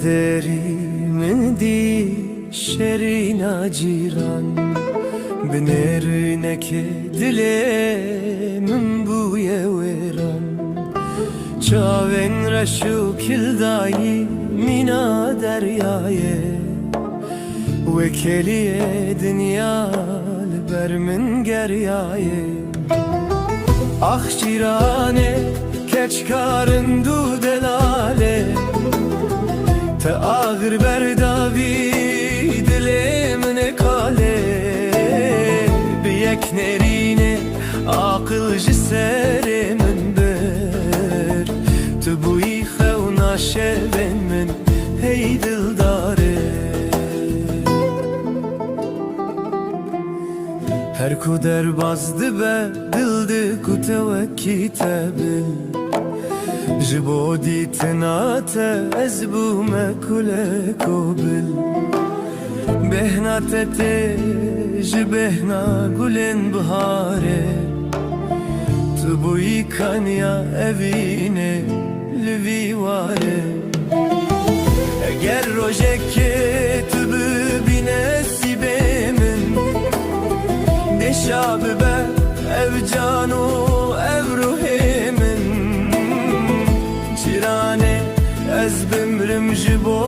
kaderimin di şerina ciran Binerine ke dilemin bu yeveran Çaven reşu kildayi mina deryaye Vekeliye dünyal bermin geryaye Ah cirane keçkarın du delale Te ağır berdavi dilemine kale Biyek nerine akılcı serimin ber Tu bu xevna şeven min hey dildare Her ku derbazdı be dildi ku tevekkite bil Jibo ditinate ez bu mekule kubil Behna tete jibehna gulen bahare Tu bu ikanya evine livivare Eğer rojeke tübü binesibemin Deşabı be ev canu ev ruhimin Çirane ez bimrim jibo